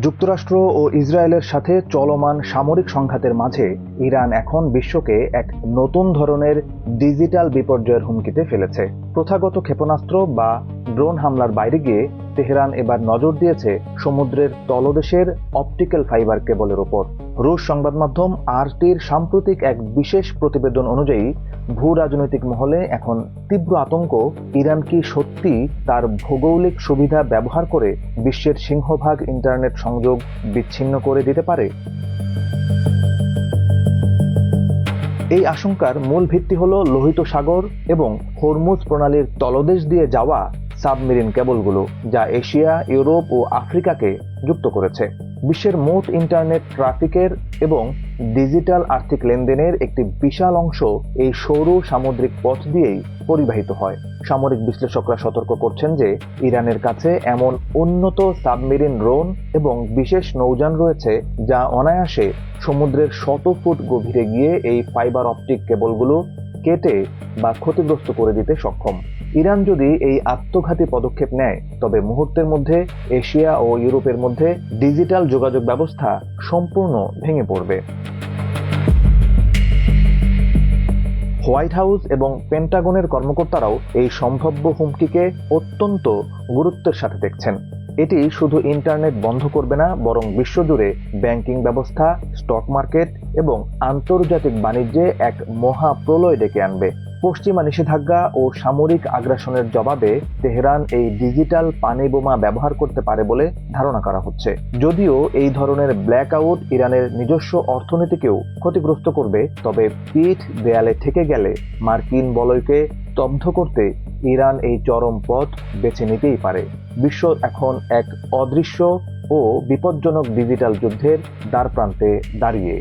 যুক্তরাষ্ট্র ও ইসরায়েলের সাথে চলমান সামরিক সংঘাতের মাঝে ইরান এখন বিশ্বকে এক নতুন ধরনের ডিজিটাল বিপর্যয়ের হুমকিতে ফেলেছে। প্রথাগত ক্ষেপণাস্ত্র বা ড্রোন হামলার বাইরে গিয়ে তেহরান এবার নজর দিয়েছে সমুদ্রের তলদেশের অপটিক্যাল ফাইবার কেবলের উপর। রুশ সংবাদ মাধ্যম আরটির সাম্প্রতিক এক বিশেষ প্রতিবেদন অনুযায়ী ভূ রাজনৈতিক মহলে এখন তীব্র আতঙ্ক, ইরান কি সত্যি তার ভৌগোলিক সুবিধা ব্যবহার করে বিশ্বের সিংহভাগ ইন্টারনেট সংযোগ বিচ্ছিন্ন করে দিতে পারে। এই আশঙ্কার মূল ভিত্তি হল লোহিত সাগর এবং হরমুজ প্রণালীর তলদেশ দিয়ে যাওয়া সাবমেরিন কেবলগুলো, যা এশিয়া, ইউরোপ ও আফ্রিকাকে যুক্ত করেছে। বিশ্বের মোট ইন্টারনেট ট্রাফিকের এবং ডিজিটাল আর্থিক লেনদেনের একটি বিশাল অংশ এই সৌর সামুদ্রিক পথ দিয়েই পরিবাহিত হয়। সামরিক বিশ্লেষকরা সতর্ক করছেন যে ইরানের কাছে এমন উন্নত সাবমেরিন ড্রোন এবং বিশেষ নৌযান রয়েছে যা অনায়াসে সমুদ্রের শত ফুট গভীরে গিয়ে এই ফাইবার অপটিক কেবলগুলো কেটে বা ক্ষতিগ্রস্ত করে দিতে সক্ষম। ইরান যদি এই আত্মঘাতী পদক্ষেপ নেয়, তবে মুহূর্তের মধ্যে এশিয়া ও ইউরোপের মধ্যে ডিজিটাল যোগাযোগ ব্যবস্থা সম্পূর্ণ ভেঙে পড়বে। হোয়াইট হাউস এবং পেন্টাগনের কর্মকর্তারাও এই সম্ভাব্য হুমকিকে অত্যন্ত গুরুত্বের সাথে দেখছেন। এটি শুধু ইন্টারনেট বন্ধ করবে না, বরং বিশ্বজুড়ে ব্যাংকিং ব্যবস্থা, স্টক মার্কেট এবং আন্তর্জাতিক বাণিজ্যে এক মহাপ্রলয় ডেকে আনবে। পশ্চিমা নিষেধাজ্ঞা ও সামরিক আগ্রাসনের জবাবে তেহরান এই ডিজিটাল পানি বোমা ব্যবহার করতে পারে বলে ধারণা করা হচ্ছে। যদিও এই ধরনের ব্ল্যাকআউট ইরানের নিজস্ব অর্থনীতিকেও ক্ষতিগ্রস্ত করবে, তবে পিঠ দেয়ালে ঠেকে গেলে মার্কিন বলয়কে স্তব্ধ করতে ইরান এই চরম পথ বেছে নিতেই পারে। বিশ্ব এখন এক অদৃশ্য ও বিপজ্জনক ডিজিটাল যুদ্ধের দ্বারপ্রান্তে দাঁড়িয়ে।